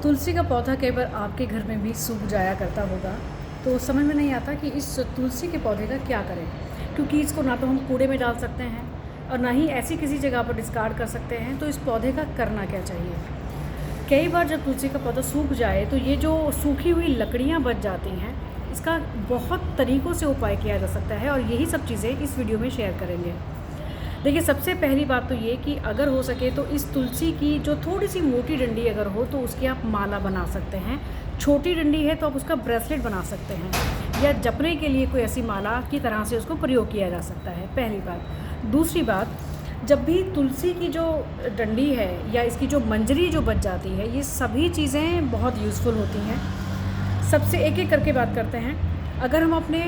तुलसी का पौधा कई बार आपके घर में भी सूख जाया करता होगा, तो समझ में नहीं आता कि इस तुलसी के पौधे का क्या करें। क्योंकि इसको ना तो हम कूड़े में डाल सकते हैं और ना ही ऐसी किसी जगह पर डिस्कार्ड कर सकते हैं। तो इस पौधे का करना क्या चाहिए। कई बार जब तुलसी का पौधा सूख जाए तो ये जो सूखी हुई लकड़ियाँ बच जाती हैं, इसका बहुत तरीक़ों से उपाय किया जा सकता है और यही सब चीज़ें इस वीडियो में शेयर करेंगे। देखिए, सबसे पहली बात तो ये कि अगर हो सके तो इस तुलसी की जो थोड़ी सी मोटी डंडी अगर हो तो उसकी आप माला बना सकते हैं। छोटी डंडी है तो आप उसका ब्रेसलेट बना सकते हैं या जपने के लिए कोई ऐसी माला की तरह से उसको प्रयोग किया जा सकता है, पहली बात। दूसरी बात, जब भी तुलसी की जो डंडी है या इसकी जो मंजरी जो बच जाती है, ये सभी चीज़ें बहुत यूज़फुल होती हैं। सबसे एक एक करके बात करते हैं। अगर हम अपने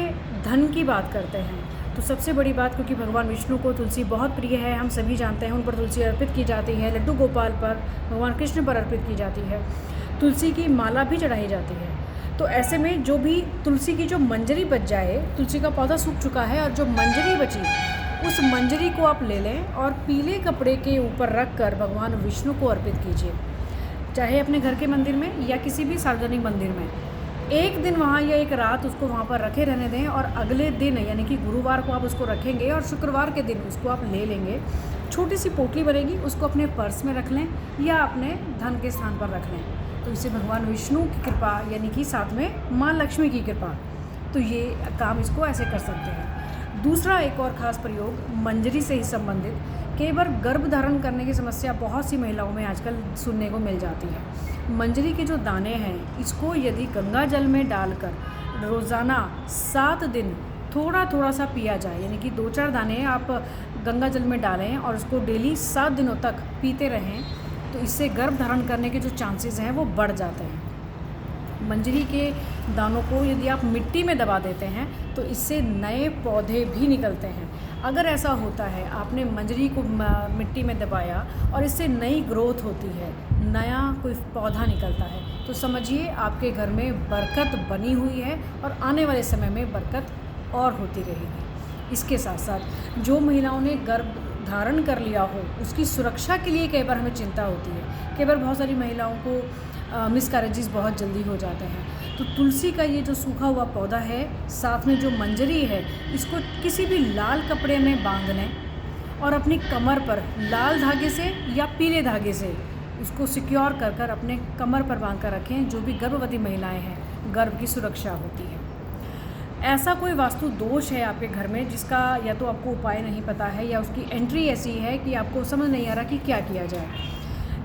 धन की बात करते हैं तो सबसे बड़ी बात, क्योंकि भगवान विष्णु को तुलसी बहुत प्रिय है, हम सभी जानते हैं, उन पर तुलसी अर्पित की जाती है। लड्डू गोपाल पर, भगवान कृष्ण पर अर्पित की जाती है। तुलसी की माला भी चढ़ाई जाती है। तो ऐसे में जो भी तुलसी की जो मंजरी बच जाए, तुलसी का पौधा सूख चुका है और जो मंजरी बची, उस मंजरी को आप ले लें और पीले कपड़े के ऊपर रख कर भगवान विष्णु को अर्पित कीजिए, चाहे अपने घर के मंदिर में या किसी भी सार्वजनिक मंदिर में। एक दिन वहाँ या एक रात उसको वहाँ पर रखे रहने दें और अगले दिन यानी कि गुरुवार को आप उसको रखेंगे और शुक्रवार के दिन उसको आप ले लेंगे। छोटी सी पोटली बनेगी, उसको अपने पर्स में रख लें या अपने धन के स्थान पर रख लें। तो इससे भगवान विष्णु की कृपा यानी कि साथ में माँ लक्ष्मी की कृपा, तो ये काम इसको ऐसे कर सकते हैं। दूसरा एक और ख़ास प्रयोग मंजरी से ही संबंधित, कई बार गर्भ धारण करने की समस्या बहुत सी महिलाओं में आजकल सुनने को मिल जाती है। मंजरी के जो दाने हैं, इसको यदि गंगा जल में डालकर रोज़ाना 7 दिन थोड़ा थोड़ा सा पिया जाए, यानी कि 2-4 दाने आप गंगा जल में डालें और उसको डेली 7 दिनों तक पीते रहें, तो इससे गर्भ धारण करने के जो चांसेस हैं वो बढ़ जाते हैं। मंजरी के दानों को यदि आप मिट्टी में दबा देते हैं तो इससे नए पौधे भी निकलते हैं। अगर ऐसा होता है, आपने मंजरी को मिट्टी में दबाया और इससे नई ग्रोथ होती है, नया कोई पौधा निकलता है, तो समझिए आपके घर में बरकत बनी हुई है और आने वाले समय में बरकत और होती रहेगी। इसके साथ साथ जो महिलाओं ने गर्भ धारण कर लिया हो, उसकी सुरक्षा के लिए कई बार हमें चिंता होती है। कई बार बहुत सारी महिलाओं को मिसकैरेजेस बहुत जल्दी हो जाते हैं। तो तुलसी का ये जो सूखा हुआ पौधा है, साथ में जो मंजरी है, इसको किसी भी लाल कपड़े में बांध लें और अपनी कमर पर लाल धागे से या पीले धागे से उसको सिक्योर कर कर अपने कमर पर बांध कर रखें। जो भी गर्भवती महिलाएं हैं, गर्भ की सुरक्षा होती है। ऐसा कोई वास्तु दोष है आपके घर में जिसका या तो आपको उपाय नहीं पता है या उसकी एंट्री ऐसी है कि आपको समझ नहीं आ रहा कि क्या किया जाए।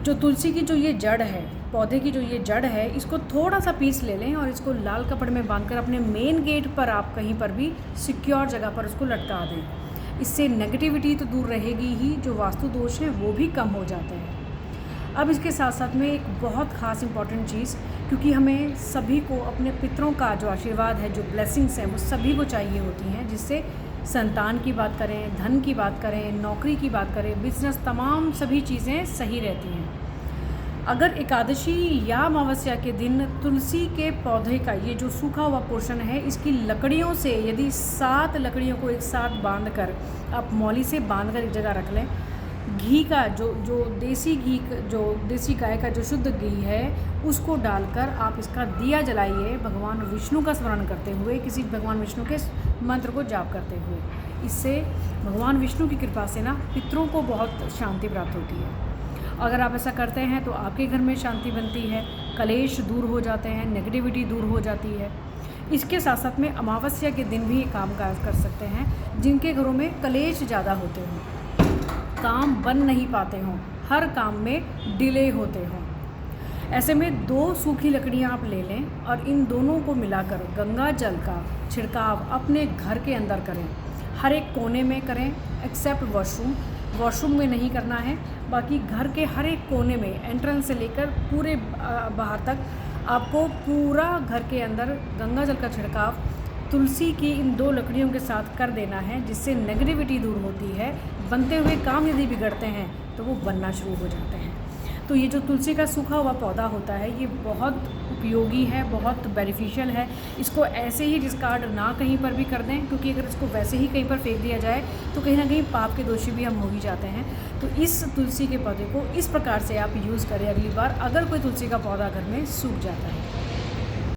जो तुलसी की जो ये जड़ है, पौधे की जो ये जड़ है, इसको थोड़ा सा पीस ले लें और इसको लाल कपड़े में बांधकर अपने मेन गेट पर आप कहीं पर भी सिक्योर जगह पर उसको लटका दें। इससे नेगेटिविटी तो दूर रहेगी ही, जो वास्तु दोष हैं वो भी कम हो जाते हैं। अब इसके साथ साथ में एक बहुत ख़ास इम्पॉर्टेंट चीज़, क्योंकि हमें सभी को अपने पितरों का जो आशीर्वाद है, जो ब्लेसिंग्स हैं, वो सभी को चाहिए होती हैं, जिससे संतान की बात करें, धन की बात करें, नौकरी की बात करें, बिजनेस, तमाम सभी चीज़ें सही रहती हैं। अगर एकादशी या अमावस्या के दिन तुलसी के पौधे का ये जो सूखा हुआ पोर्शन है, इसकी लकड़ियों से यदि 7 लकड़ियों को एक साथ बांधकर आप मौली से बांधकर एक जगह रख लें, घी का जो देसी घी, जो देसी गाय का जो शुद्ध घी है, उसको डालकर आप इसका दिया जलाइए, भगवान विष्णु का स्मरण करते हुए, किसी भगवान विष्णु के मंत्र को जाप करते हुए। इससे भगवान विष्णु की कृपा से ना पितरों को बहुत शांति प्राप्त होती है। अगर आप ऐसा करते हैं तो आपके घर में शांति बनती है, कलेश दूर हो जाते हैं, नेगेटिविटी दूर हो जाती है। इसके साथ साथ में अमावस्या के दिन भी ये काम काज कर सकते हैं। जिनके घरों में कलेश ज़्यादा होते हों, काम बन नहीं पाते हों, हर काम में डिले होते हों, ऐसे में 2 सूखी लकड़ियां आप ले लें और इन दोनों को मिलाकर गंगा जल का छिड़काव अपने घर के अंदर करें। हर एक कोने में करें एक्सेप्ट वॉशरूम में नहीं करना है। बाकी घर के हर एक कोने में, एंट्रेंस से लेकर पूरे बाहर तक, आपको पूरा घर के अंदर गंगा जल का छिड़काव तुलसी की इन 2 लकड़ियों के साथ कर देना है, जिससे नेगेटिविटी दूर होती है। बनते हुए काम यदि बिगड़ते हैं तो वो बनना शुरू हो जाते हैं। तो ये जो तुलसी का सूखा हुआ पौधा होता है, ये बहुत उपयोगी है, बहुत बेनिफिशियल है। इसको ऐसे ही डिस्कार्ड ना कहीं पर भी कर दें, क्योंकि अगर इसको वैसे ही कहीं पर फेंक दिया जाए तो कहीं ना कहीं पाप के दोषी भी हम हो ही जाते हैं। तो इस तुलसी के पौधे को इस प्रकार से आप यूज़ करें अगली बार, अगर कोई तुलसी का पौधा घर में सूख जाता है।